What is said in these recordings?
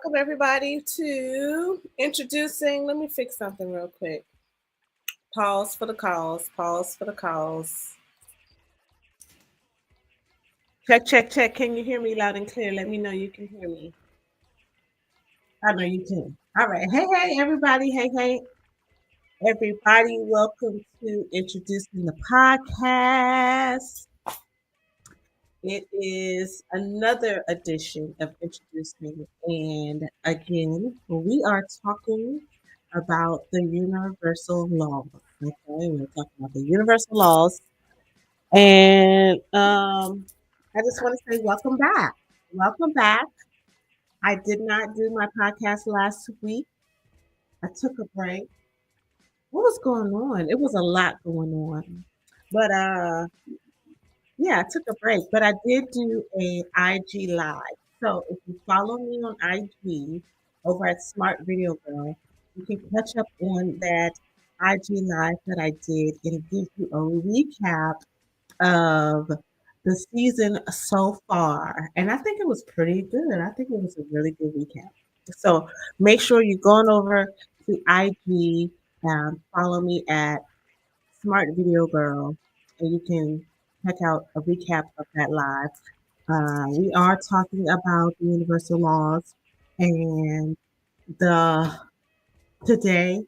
welcome everybody to introducing. Let me fix something real quick. Pause for the calls. Pause for the calls. Check, check, check. Can you hear me loud and clear? Let me know you can hear me. I know you can. All right. Hey, hey, everybody. Hey, hey, everybody. Welcome to Introducing the Podcast. It is another edition of Introducing. And again, we are talking about the universal laws. Okay, we're talking about the universal laws. And I just want to say welcome back. Welcome back. I did not do my podcast last week. I took a break. What was going on? It was a lot going on. But yeah, I took a break, but I did do a IG live. So if you follow me on IG over at Smart Video Girl, you can catch up on that IG live that I did, and it gives you a recap of the season so far. And I think it was pretty good. I think it was a really good recap. So make sure you go on over to IG, follow me at Smart Video Girl, and you can check out a recap of that live. We are talking about the universal laws, and the today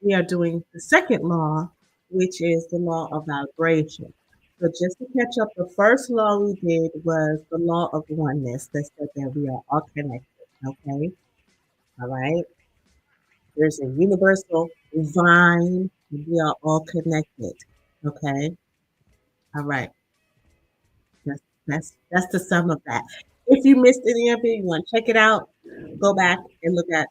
we are doing the second law, which is the law of vibration. So just to catch up, the first law we did was the law of oneness that said that we are all connected. Okay, all right. There's a universal vine. We are all connected. Okay, all right. That's the sum of that. If you missed any of it, you want to check it out, go back and look at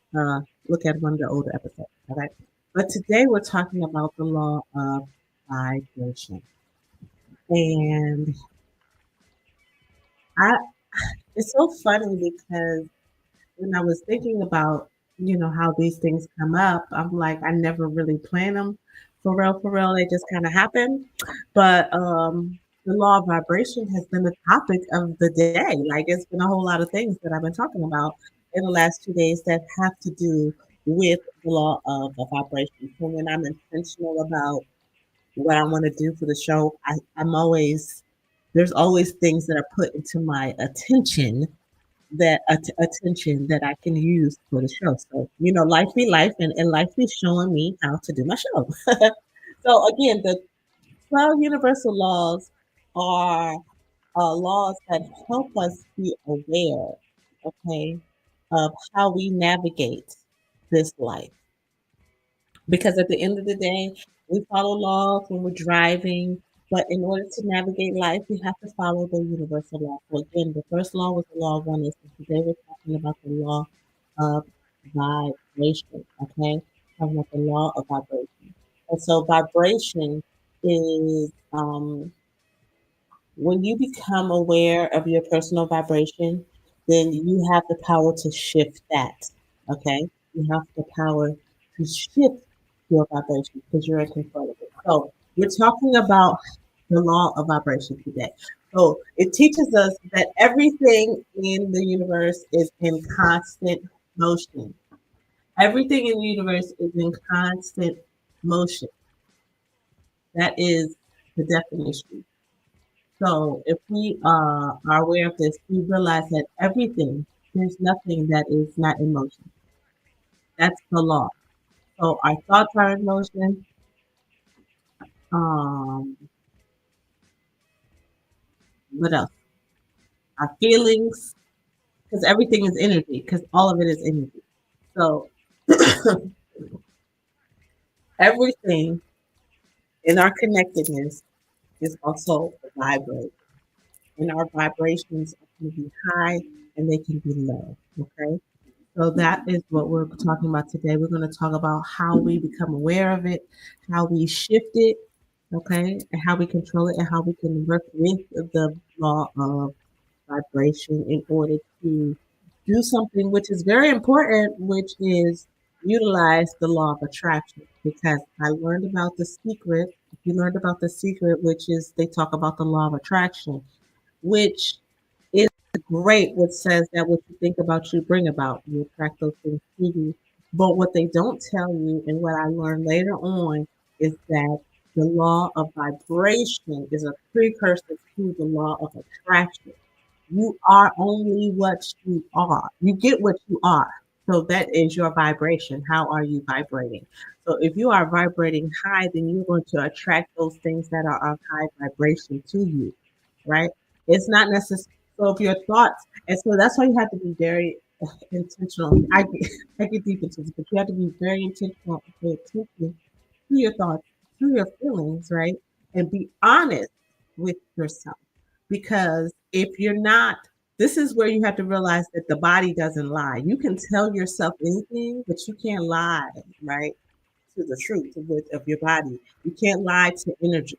one of the older episodes. All right. But today we're talking about the law of vibration. And I it's so funny because when I was thinking about, how these things come up, I'm like, I never really plan them for real, for real. They just kind of happen. But the law of vibration has been the topic of the day. Like, it's been a whole lot of things that I've been talking about in the last 2 days that have to do with the law of vibration. So when I'm intentional about what I want to do for the show, there's always things that are put into my attention that I can use for the show. So, life be life, and life be showing me how to do my show. So again, the 12 universal laws are laws that help us be aware, okay, of how we navigate this life. Because at the end of the day, we follow laws when we're driving, but in order to navigate life, we have to follow the universal law. So again, the first law was the law of oneness. And today we're talking about the law of vibration. Okay, talking about the law of vibration. And so vibration is when you become aware of your personal vibration, then you have the power to shift that. Okay, you have the power to shift your vibration because you're in control of it. So we're talking about the law of vibration today. So it teaches us that everything in the universe is in constant motion. Everything in the universe is in constant motion. That is the definition. So if we are aware of this, we realize that there's nothing that is not in motion. That's the law. So our thoughts are in motion. Um, what else? Our feelings, because everything is energy, because all of it is energy. So everything in our connectedness is also vibrate. And our vibrations can be high and they can be low. Okay. So that is what we're talking about today. We're going to talk about how we become aware of it, how we shift it, okay, and how we control it, and how we can work with the law of vibration in order to do something which is very important, which is utilize the law of attraction. Because I learned about the secret. If you learned about the secret, which is they talk about the law of attraction, which is Great, which says that what you think about, you bring about. You attract those things to you. But what they don't tell you, and what I learned later on, is that the law of vibration is a precursor to the law of attraction. You are only what you are. You get what you are. So that is your vibration. How are you vibrating? So if you are vibrating high, then you're going to attract those things that are of high vibration to you, right? It's not necessary. So if your thoughts, and so that's why you have to be very intentional. I get deep into this, but you have to be very intentional and pay attention to your thoughts, to your feelings, right? And be honest with yourself. Because if you're not, this is where you have to realize that the body doesn't lie. You can tell yourself anything, but you can't lie, right? To the truth of your body. You can't lie to energy.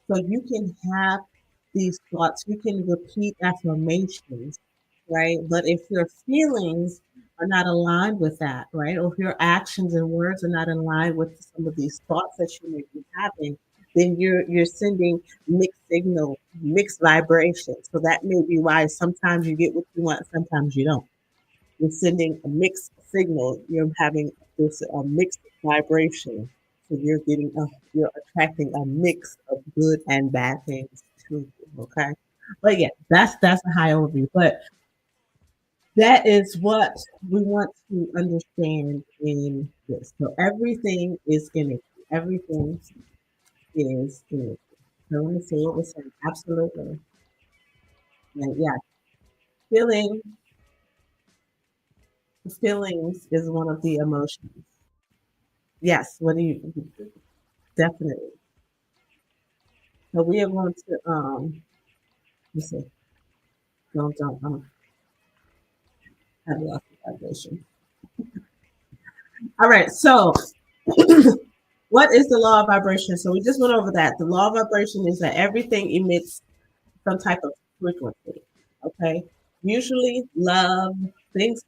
So you can have these thoughts, you can repeat affirmations, right? But if your feelings are not aligned with that, right? Or if your actions and words are not aligned with some of these thoughts that you may be having, then you're sending mixed signal, mixed vibrations. So that may be why sometimes you get what you want, sometimes you don't. You're sending a mixed signal. You're having this a mixed vibration. So you're attracting a mix of good and bad things to you. Okay, but yeah, that's a high overview. But that is what we want to understand in this. So everything is energy. Everything is energy. So let me say it was saying absolutely. And yeah, feeling feelings is one of the emotions. Yes, what do you definitely. So we are going to let's see, don't have lost the vibration. All right, so what is the law of vibration? So we just went over that. The law of vibration is that everything emits some type of frequency. Okay. Usually love, things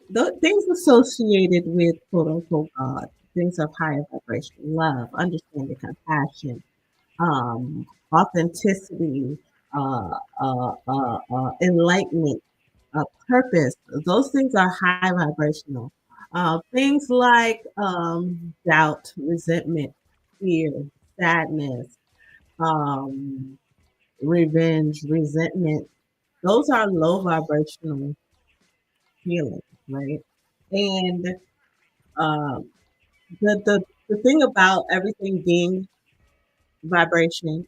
associated with quote unquote God, things of higher vibration, love, understanding, compassion, authenticity, enlightenment, purpose. Those things are high vibrational. Things like doubt, resentment, fear, sadness, um, revenge, resentment. Those are low vibrational feelings, right? And um, the thing about everything being vibration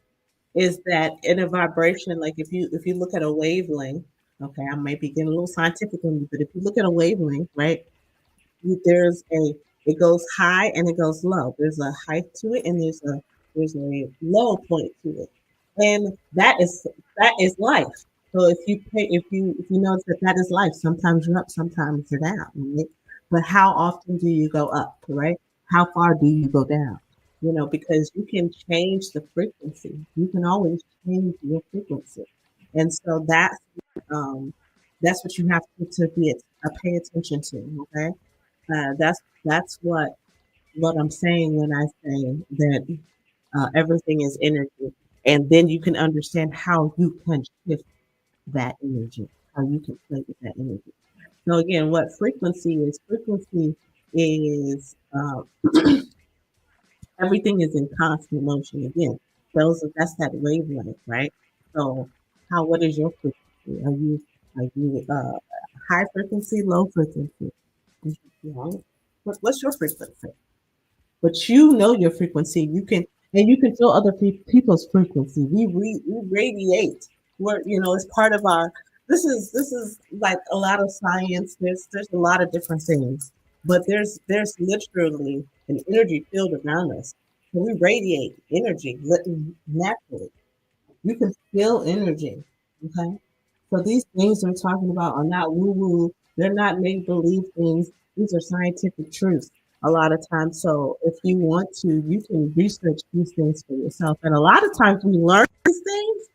is that in a vibration, like if you look at a wavelength, okay, I might be getting a little scientific on you, but if you look at a wavelength, right, there's a it goes high and it goes low. There's a height to it and there's a low point to it, and that is life. So if you notice that that is life, sometimes you're up, sometimes you're down, right? But how often do you go up, right? How far do you go down? Because you can change the frequency. You can always change your frequency, and so that's what you have to be pay attention to. Okay, that's what I'm saying when I say that everything is energy, and then you can understand how you can shift that energy, how you can play with that energy. So again, what frequency is? Frequency is everything is in constant motion. Again, that's that wavelength, right? So what is your frequency? Are you high frequency, low frequency? You know, what's your frequency? But you know your frequency. You can feel other people's frequency. We radiate. It's part of our. This is like a lot of science. There's a lot of different things, but there's literally an energy field around us. So we radiate energy naturally. You can feel energy. Okay. So these things we're talking about are not woo woo. They're not make believe things. These are scientific truths a lot of times. So if you want to, you can research these things for yourself. And a lot of times we learn these things,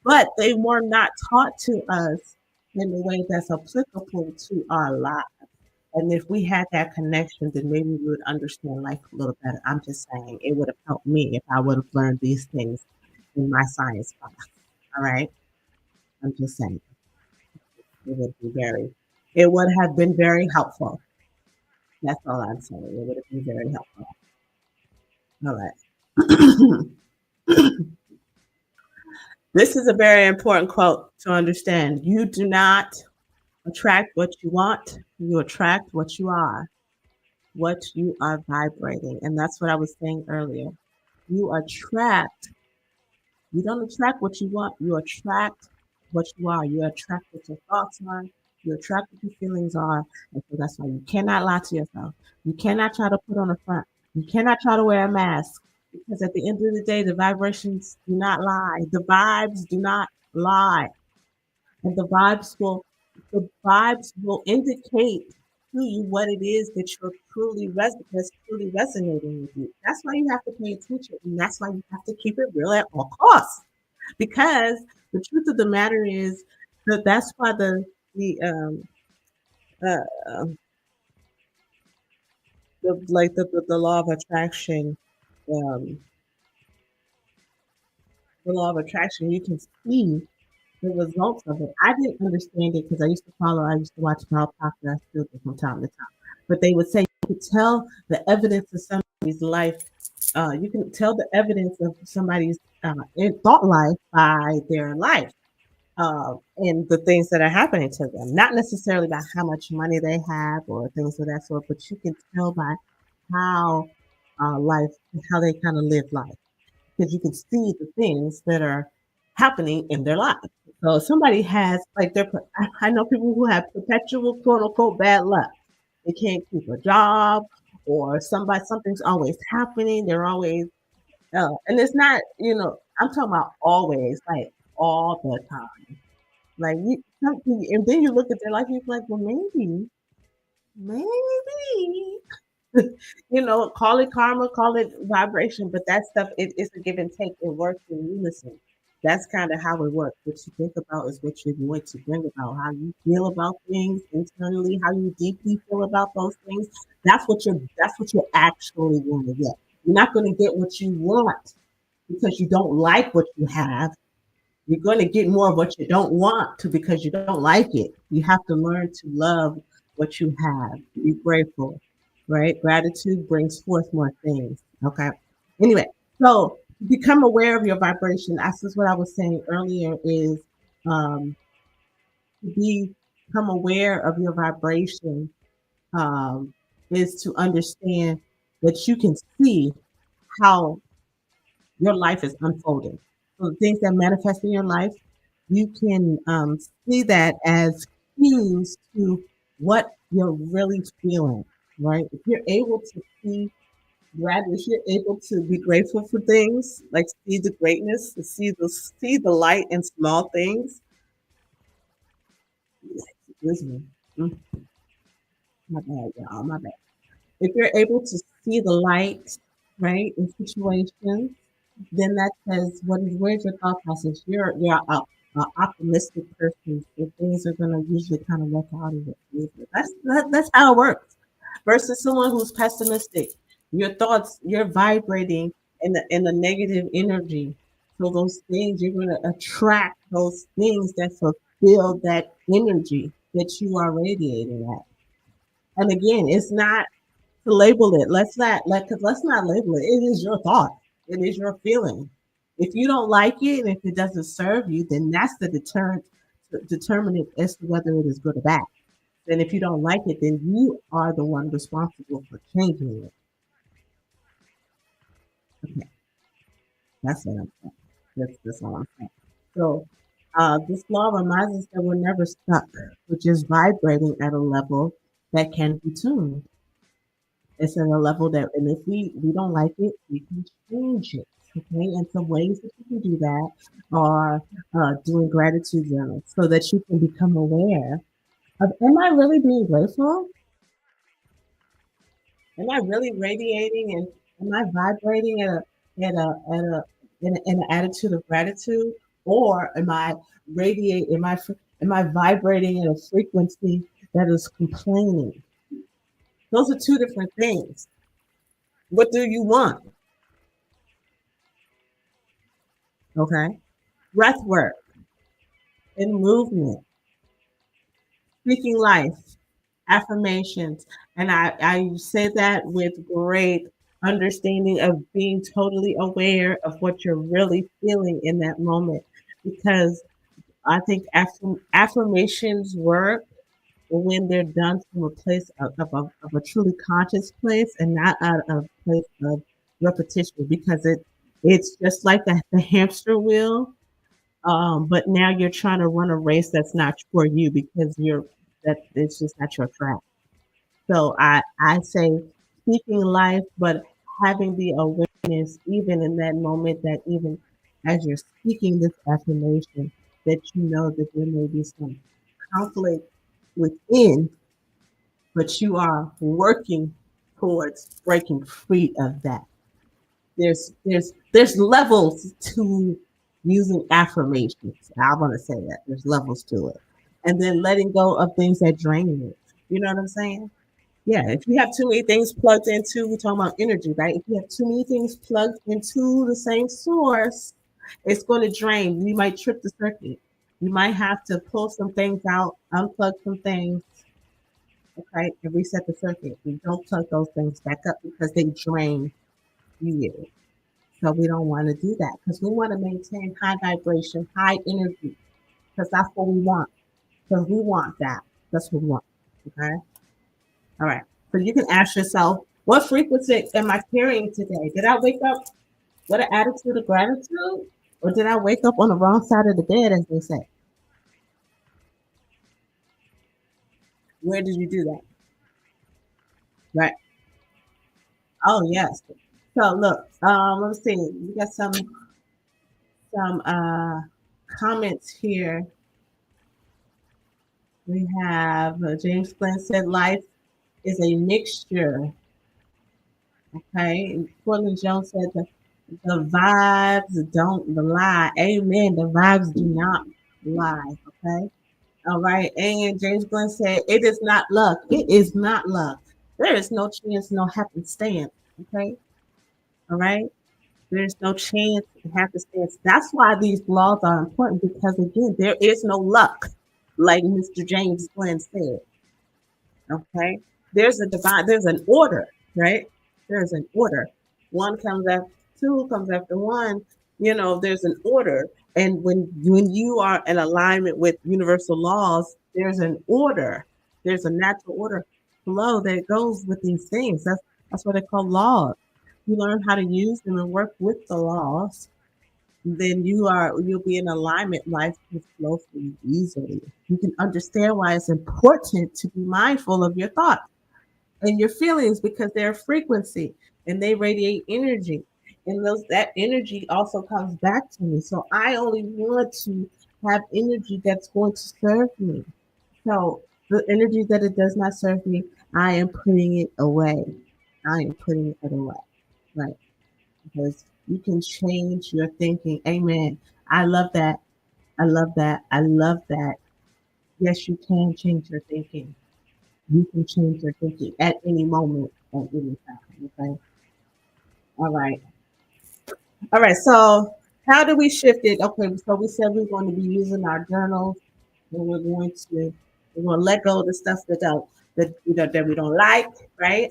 but they were not taught to us in a way that's applicable to our lives. And if we had that connection, then maybe we would understand life a little better. I'm just saying it would have helped me if I would have learned these things in my science class. All right. I'm just saying. It would be very, it would have been very helpful. That's all I'm saying. It would have been very helpful. All right. This is a very important quote to understand. You do not attract what you want, you attract what you are, what you are vibrating. And that's what I was saying earlier. You attract, you don't attract what you want, you attract what you are. You attract what your thoughts are, you attract what your feelings are. And so that's why you cannot lie to yourself. You cannot try to put on a front. You cannot try to wear a mask because at the end of the day, the vibrations do not lie. The vibes do not lie. And the vibes will indicate to you what it is that that's truly resonating with you. That's why you have to pay attention, and that's why you have to keep it real at all costs. Because the truth of the matter is that that's why the uh, um, the law of attraction, um, the law of attraction, you can see the results of it. I didn't understand it because I used to watch Power Podcast still do from time to time. But they would say you could tell the evidence of somebody's life. You can tell the evidence of somebody's thought life by their life and the things that are happening to them. Not necessarily by how much money they have or things of that sort, but you can tell by how life, how they kind of live life because you can see the things that are happening in their life. So if somebody has like I know people who have perpetual quote unquote bad luck. They can't keep a job, or something's always happening. They're always and it's not I'm talking about always like all the time. Like something, and then you look at their life, and you're like, well, maybe call it karma, call it vibration, but that stuff it's a give and take. It works in unison. That's kind of how it works. What you think about is what you're going to bring about. How you feel about things internally, how you deeply feel about those things. That's what you're actually going to get. You're not going to get what you want because you don't like what you have. You're going to get more of what you don't want to because you don't like it. You have to learn to love what you have. Be grateful, right? Gratitude brings forth more things. Okay. Anyway, so become aware of your vibration. That's just what I was saying earlier is um, to become aware of your vibration um, is to understand that you can see how your life is unfolding. So the things that manifest in your life, you can see that as cues to what you're really feeling, right? If you're able to if you're able to be grateful for things, like see the greatness, to see the light in small things. Excuse me, Mm, my bad, y'all, my bad. If you're able to see the light, right, in situations, then that says where's your thought process? You're a optimistic person, so things are gonna usually kind of work out in your favor. That's how it works. Versus someone who's pessimistic, your thoughts you're vibrating in the negative energy. So those things you're gonna attract those things that fulfill that energy that you are radiating at. And again, it's not to label it. Let's not label it. It is your thought. It is your feeling. If you don't like it and if it doesn't serve you, then that's the determinant as to whether it is good or bad. And if you don't like it, then you are the one responsible for changing it. Okay, that's what I'm saying. That's all I'm saying. So this law reminds us that we're never stuck. We're just vibrating at a level that can be tuned. It's at a level that, and if we don't like it, we can change it. Okay, and some ways that you can do that are doing gratitude journals so that you can become aware of, am I really being grateful? Am I really radiating and am I vibrating in an attitude of gratitude, or am I vibrating at a frequency that is complaining? Those are two different things. What do you want? Okay. Breath work and movement. Speaking life, affirmations. And I say that with great understanding of being totally aware of what you're really feeling in that moment. Because I think affirmations work when they're done from a place of a truly conscious place and not out of a place of repetition, because it's just like the hamster wheel, but now you're trying to run a race that's not for you because that it's just not your track. So I say speaking life, but having the awareness even in that moment, that even as you're speaking this affirmation, that you know that there may be some conflict within, but you are working towards breaking free of that. There's levels to using affirmations. I want to say that there's levels to it, and then letting go of things that drain you. You know what I'm saying? Yeah. If you have too many things plugged into, we're talking about energy, right? If you have too many things plugged into the same source, it's going to drain. You might trip the circuit. You might have to pull some things out, unplug some things, okay, and reset the circuit. We don't plug those things back up because they drain you. So we don't want to do that because we want to maintain high vibration, high energy, because that's what we want. Because we want that. That's what we want. Okay. All right. So you can ask yourself, what frequency am I carrying today? Did I wake up with an attitude of gratitude? Or did I wake up on the wrong side of the bed, as they say? Where did you do that? Right. Oh yes. So look, let's see. We got some comments here. We have James Glenn said life is a mixture. Okay. And Portland Jones said the vibes don't lie. Amen. The vibes do not lie. Okay. All right. And James Glenn said it is not luck. It is not luck. There is no chance, no happenstance. Okay. All right. There's no chance and happenstance. That's why these laws are important because again, there is no luck, like Mr. James Glenn said. Okay. There's an order, right? There's an order. One comes after two, comes after one. There's an order. And when you are in alignment with universal laws, there's an order. There's a natural order flow that goes with these things. That's what they call laws. You learn how to use them and work with the laws, then you'll be in alignment. Life will flow for you easily. You can understand why it's important to be mindful of your thoughts and your feelings because they're a frequency and they radiate energy. And that energy also comes back to me. So I only want to have energy that's going to serve me. So the energy that it does not serve me, I am putting it away. I am putting it away. Right. Because you can change your thinking. Amen. I love that. I love that. I love that. Yes, you can change your thinking. You can change your thinking at any moment, at any time. Okay. All right. All right. So how do we shift it? Okay. So we said we're going to be using our journals, and we're going to let go of the stuff that we don't like, right?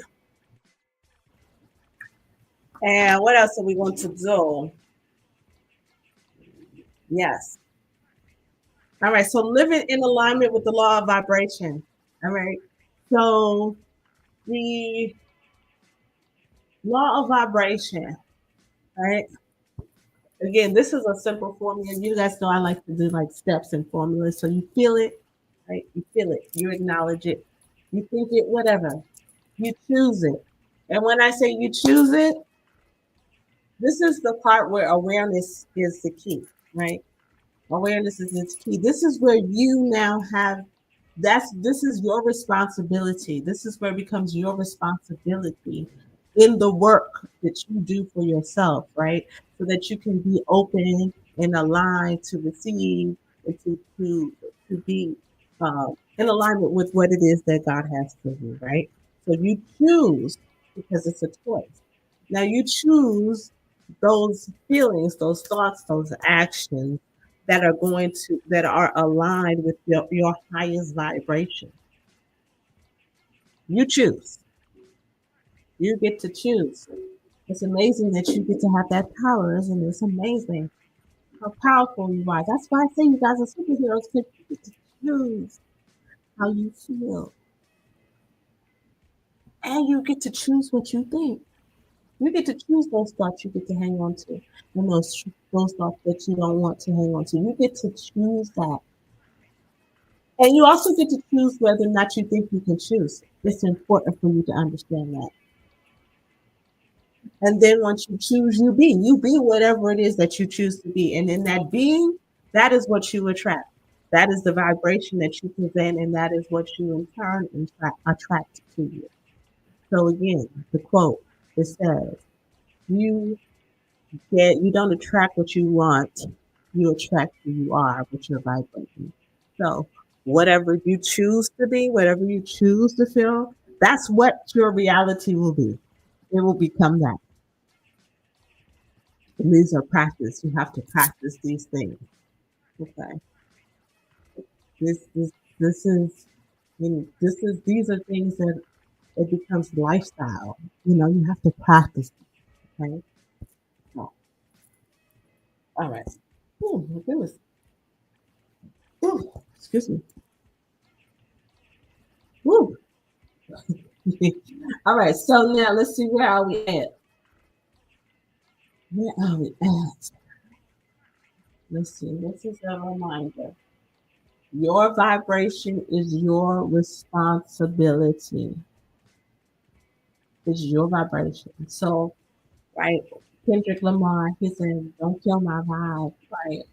And what else are we going to do? Yes. All right. So living in alignment with the law of vibration. All right. So the law of vibration, right? Again, this is a simple formula. You guys know I like to do like steps and formulas. So you feel it, right? You feel it. You acknowledge it. You think it, whatever. You choose it. And when I say you choose it, this is the part where awareness is the key, right? Awareness is its key. This is where you now have this is your responsibility. This is where it becomes your responsibility in the work that you do for yourself, right? So that you can be open and aligned to receive and to be in alignment with what it is that God has for you, right? So you choose because it's a choice. Now you choose those feelings, those thoughts, those actions that are going to that are aligned with your highest vibration. You choose. You get to choose. It's amazing that you get to have that power, isn't it? It's amazing how powerful you are. That's why I say you guys are superheroes because you get to choose how you feel. And you get to choose what you think. You get to choose those thoughts you get to hang on to and those thoughts that you don't want to hang on to. You get to choose that. And you also get to choose whether or not you think you can choose. It's important for you to understand that. And then once you choose, you be whatever it is that you choose to be. And in that being, that is what you attract. That is the vibration that you present, and that is what you in turn attract to you. So again, the quote, it says, you you don't attract what you want, you attract who you are with your vibration. So whatever you choose to be, whatever you choose to feel, that's what your reality will be. It will become that. And these are practice. You have to practice these things. Okay. This this this is these are things that it becomes lifestyle. You have to practice. Okay. Oh, all right. Oh my goodness. Ooh, excuse me. Woo. All right. So now let's see, where are we at? Where are we at? Let's see. This is a reminder. Your vibration is your responsibility. It's your vibration. So, right, Kendrick Lamar, he said, "Don't kill my vibe." Right.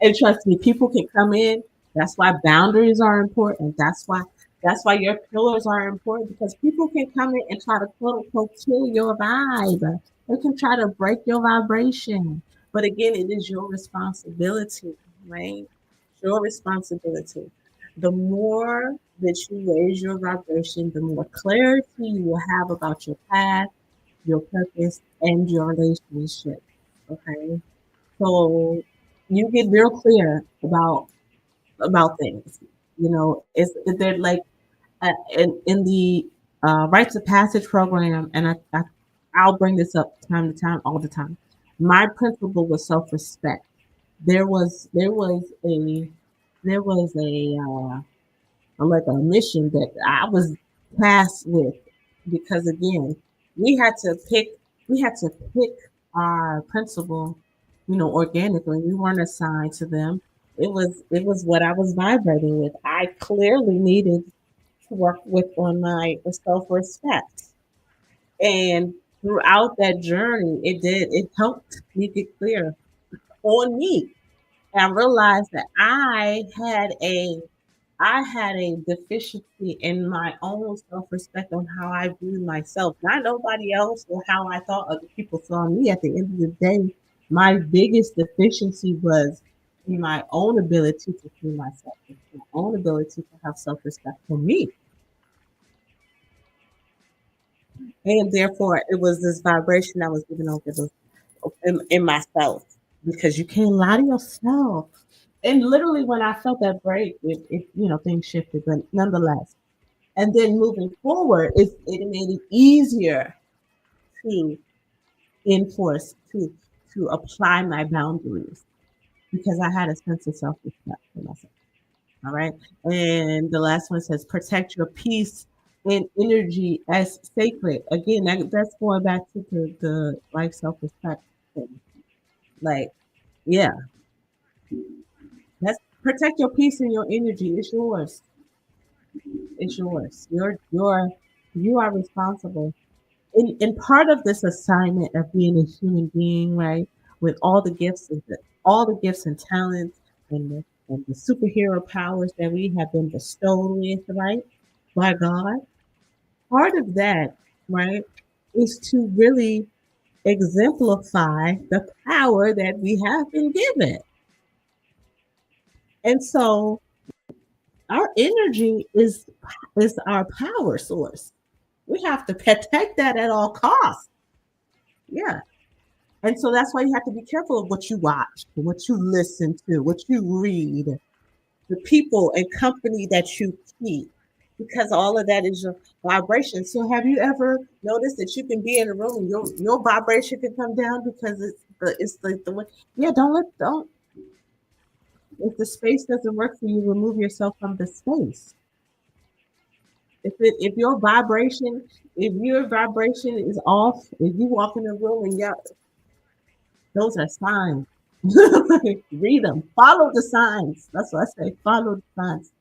And trust me, people can come in. That's why boundaries are important. That's why your pillars are important, because people can come in and try to quote unquote kill your vibe. They can try to break your vibration. But again, it is your responsibility, right? Your responsibility. The more that you raise your vibration, the more clarity you will have about your path, your purpose, and your relationship. Okay. So you get real clear about things. They're like in the rites of passage program, and I'll bring this up time to time, all the time. My principle was self respect. There was like a mission that I was tasked with, because again, we had to pick we had to pick our principal, organically. We weren't assigned to them. It was what I was vibrating with. I clearly needed to work with on my self respect. And throughout that journey, it helped me get clear on me. And I realized that I had a deficiency in my own self respect on how I view myself, not nobody else or how I thought other people saw me. At the end of the day, my biggest deficiency was in my own ability to view myself, my own ability to have self respect for me. And therefore, it was this vibration that was given over in myself, because you can't lie to yourself. And literally, when I felt that break, things shifted, but nonetheless. And then moving forward, it made it easier to enforce, to apply my boundaries, because I had a sense of self respect for myself. All right. And the last one says, protect your peace and energy as sacred. Again, that's going back to the like self respect thing. Like, yeah, that's protect your peace and your energy. It's yours. It's yours. You are responsible. In part of this assignment of being a human being, right, with all the gifts and talents, and the superhero powers that we have been bestowed with, right, by God. Part of that, right, is to really exemplify the power that we have been given. And so our energy is our power source. We have to protect that at all costs. Yeah. And so that's why you have to be careful of what you watch, what you listen to, what you read, the people and company that you keep, because all of that is your vibration. So have you ever noticed that you can be in a room and your vibration can come down because it's the way. Yeah, don't if the space doesn't work for you, remove yourself from the space. If your vibration is off, if you walk in a room and those are signs. Read them. Follow the signs. That's what I say. Follow the signs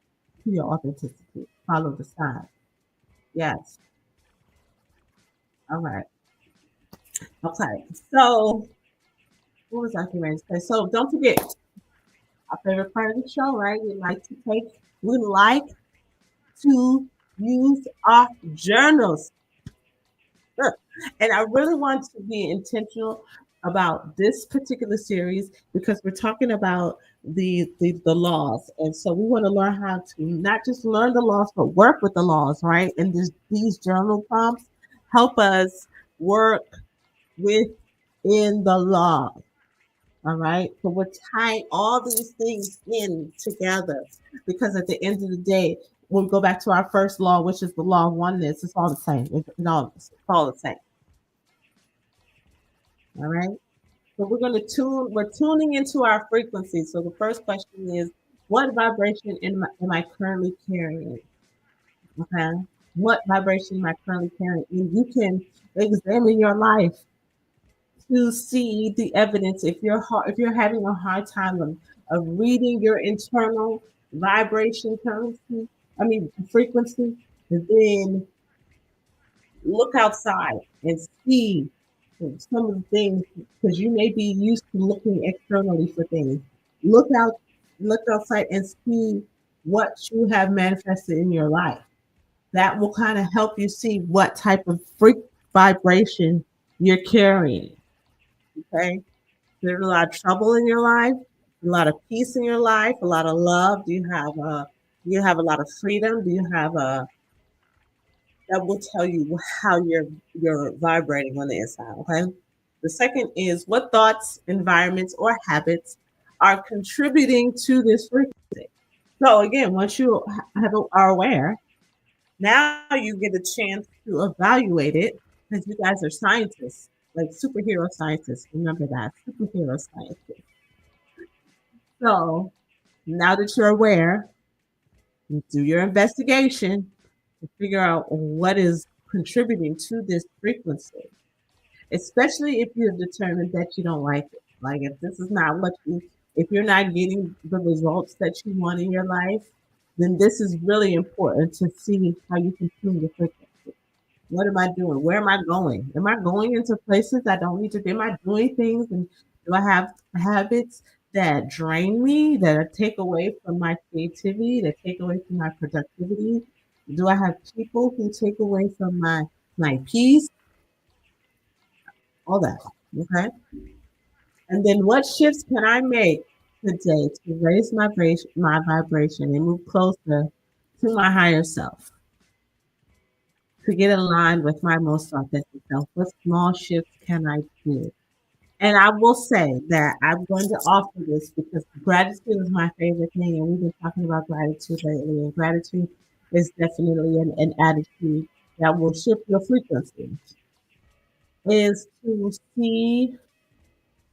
to your authenticity. Follow the signs. Yes. All right. Okay. So what was I getting ready to say? So don't forget our favorite part of the show, right? We like to use our journals. Sure. And I really want to be intentional about this particular series because we're talking about the laws. And so we want to learn how to not just learn the laws, but work with the laws, right? And these journal prompts help us work within the law. All right. So we're tying all these things in together because at the end of the day, we'll go back to our first law, which is the law of oneness. It's all the same. It's all the same. All right. So we're tuning into our frequency. So the first question is, what vibration am I currently carrying? Okay. What vibration am I currently carrying? And you can examine your life to see the evidence. If you're having a hard time of reading your internal vibration currency, I mean frequency, then look outside and see some of the things because you may be used to looking externally for things. Look out, look outside and see what you have manifested in your life. That will kind of help you see what type of freak vibration you're carrying. Okay. There's a lot of trouble in your life, a lot of peace in your life, a lot of love. Do you have a lot of freedom? Do you have a that will tell you how you're vibrating on the inside. Okay. The second is what thoughts, environments, or habits are contributing to this frequency. So again, once you are aware, now you get a chance to evaluate it because you guys are scientists, like superhero scientists. Remember that superhero scientists. So now that you're aware, you do your investigation to figure out what is contributing to this frequency, especially if you've determined that you don't like it. Like if this is not if you're not getting the results that you want in your life, then this is really important to see how you can tune the frequency. What am I doing? Where am I going? Am I going into places I don't need to be? Am I doing things and do I have habits that drain me, that take away from my creativity, that take away from my productivity? Do I have people who take away from my peace? All that. Okay. And then what shifts can I make today to raise my vibration and move closer to my higher self? To get aligned with my most authentic self, what small shifts can I do? And I will say that I'm going to offer this because gratitude is my favorite thing, and we've been talking about gratitude lately. And gratitude is definitely an attitude that will shift your frequency. Is to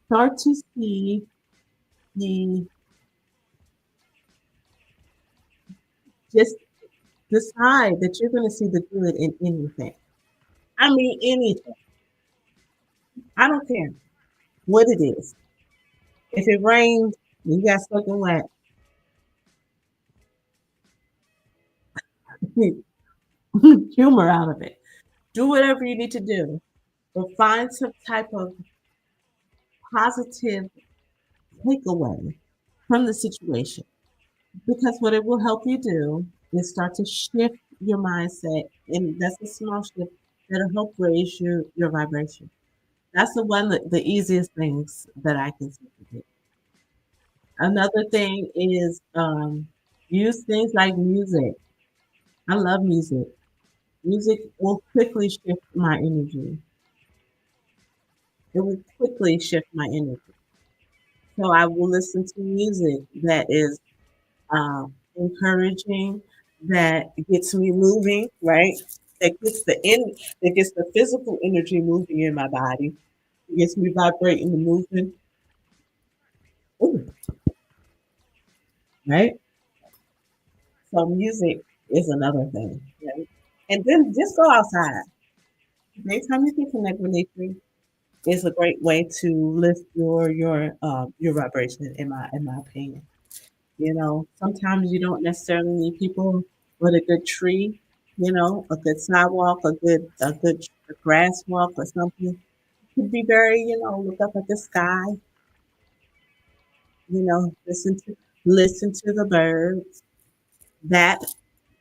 start to see the just decide that you're going to see the good in anything. I mean, anything. I don't care what it is. If it rains, you got soaking wet. Humor out of it. Do whatever you need to do, but find some type of positive takeaway from the situation. Because what it will help you do is start to shift your mindset, and that's a small shift that'll help raise your vibration. That's the easiest things that I can say to do. Another thing is use things like music. I love music. Music will quickly shift my energy. it will quickly shift my energy. So I will listen to music that is encouraging, that gets me moving, right? That gets the physical energy moving in my body. It gets me vibrating and moving. Ooh, right? So music is another thing, right? And then just go outside. Anytime you can connect with nature is a great way to lift your vibration. In my opinion, sometimes you don't necessarily need people, but a good tree, a good sidewalk, a good grass walk or something could be very, look up at the sky, listen to the birds. That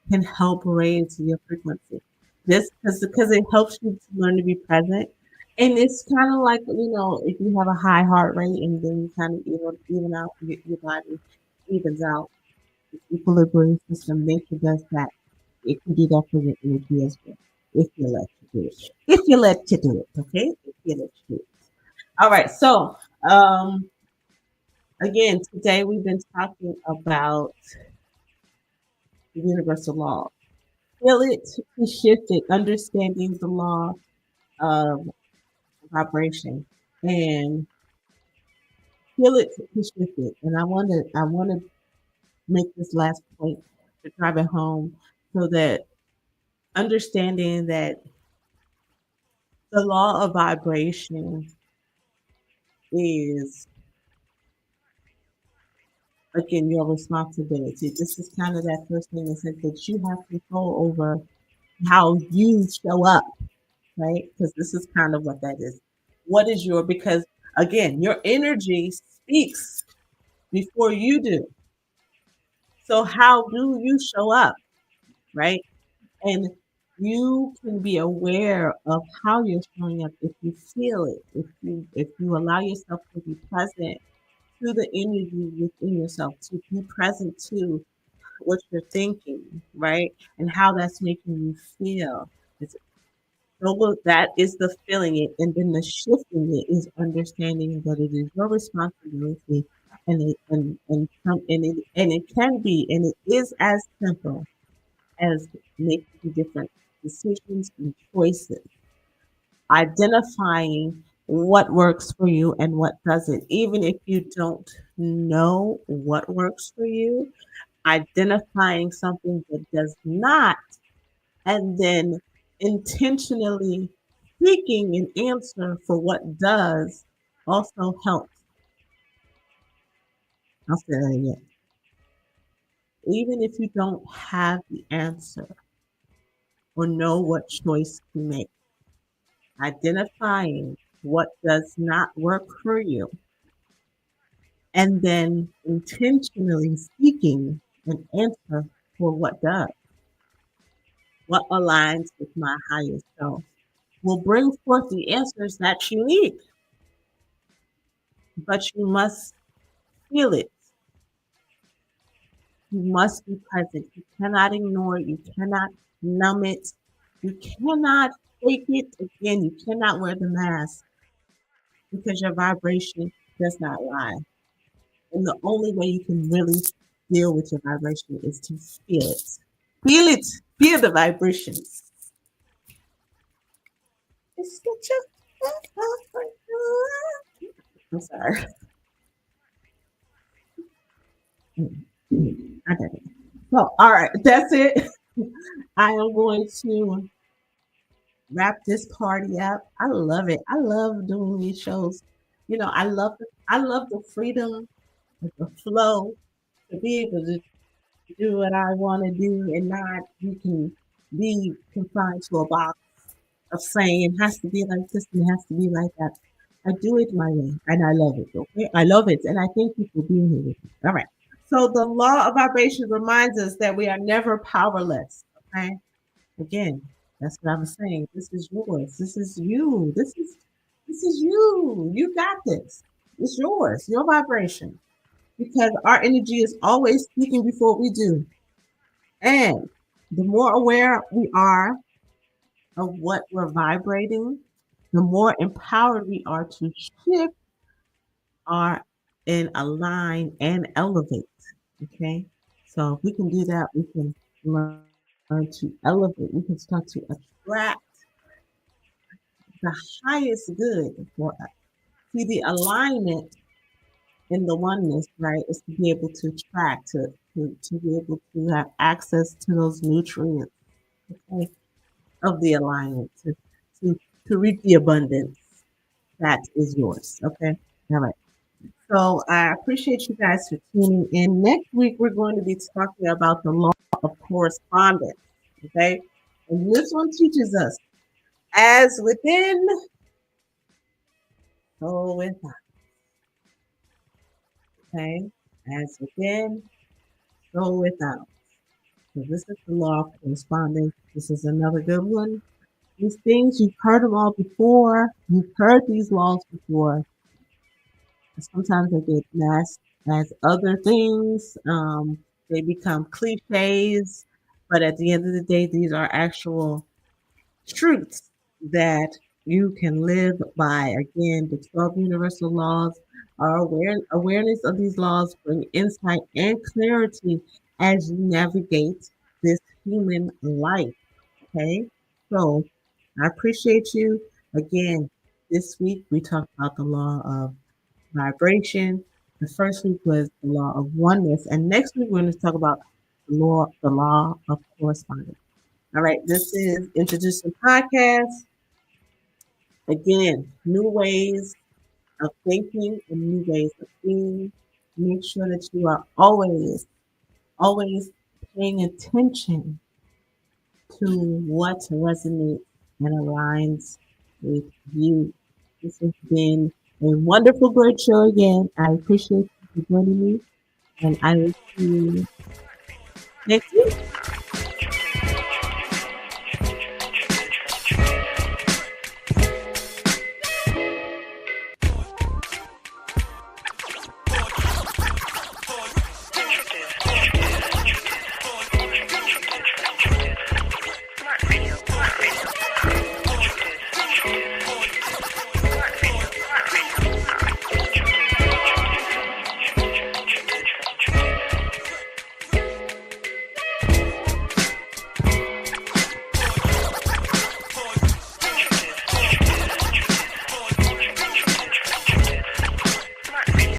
can help raise your frequency. Just because it helps you to learn to be present. And it's kind of like, if you have a high heart rate and then you kind of even out, your body evens out. It's equilibrium system. Nature does that. It can do that for your energy as well. If you let you do it. If you let you do it, okay? If you let you do it. All right. So, um, again, today we've been talking about the universal law. Feel it to shift it, understanding the law of vibration, and feel it to shift it. And I want to make this last point to drive it home, so that understanding that the law of vibration is, again, your responsibility. This is kind of that first thing that said that you have control over how you show up, right? Because this is kind of what that is. What is because again, your energy speaks before you do. So how do you show up, right? And you can be aware of how you're showing up if you feel it, if you allow yourself to be present to the energy within yourself, to be present to what you're thinking, right? And how that's making you feel. It's, so that is the feeling it, and then the shifting it is understanding that it is your responsibility, and it can be, and it is as simple as making different decisions and choices, identifying what works for you and what doesn't, even if you don't know what works for you, identifying something that does not, and then intentionally seeking an answer for what does also helps. I'll say that again. Even if you don't have the answer or know what choice to make, identifying what does not work for you and then intentionally seeking an answer for what does, what aligns with my higher self, will bring forth the answers that you need. But you must feel it. You must be present. You cannot ignore it. You cannot numb it. You cannot fake it. Again, you cannot wear the mask because your vibration does not lie. And the only way you can really deal with your vibration is to feel it. Feel it. Feel the vibrations. It's such I'm sorry. I got it. So, all right, that's it. I am going to wrap this party up. I love it. I love doing these shows. I love the freedom, the flow, to be able to do what I want to do and not you can be confined to a box of saying it has to be like this and it has to be like that. I do it my way and I love it. Okay. I love it. And I thank you for being here with me. All right. So the law of vibration reminds us that we are never powerless. Okay. Again, that's what I was saying. This is yours. This is you. This is you. You got this. It's yours. Your vibration. Because our energy is always speaking before we do. And the more aware we are of what we're vibrating, the more empowered we are to shift our and align and elevate. Okay. So if we can do that, we can learn to elevate. We can start to attract the highest good for us. See, the alignment in the oneness, right, is to be able to track, to be able to have access to those nutrients, okay, of the alignment, to, to reap the abundance that is yours. Okay. All right. So I appreciate you guys for tuning in. Next week, we're going to be talking about the law of correspondence. Okay. And this one teaches us as within, so without. Okay. As within, so without. So this is the law of correspondence. This is another good one. These things, you've heard them all before. You've heard these laws before. Sometimes they get masked as other things. They become cliches, but at the end of the day, these are actual truths that you can live by. Again, the 12 universal laws are awareness of these laws bring insight and clarity as you navigate this human life. Okay, so I appreciate you. Again, this week we talked about the law of vibration. The first week was the law of oneness, and next week we're going to talk about the law of correspondence. All right, this is Introducing Podcast. Again, new ways of thinking and new ways of being. Make sure that you are always paying attention to what resonates and aligns with you. This has been a wonderful, great show again. I appreciate you for joining me, and I will see you next week.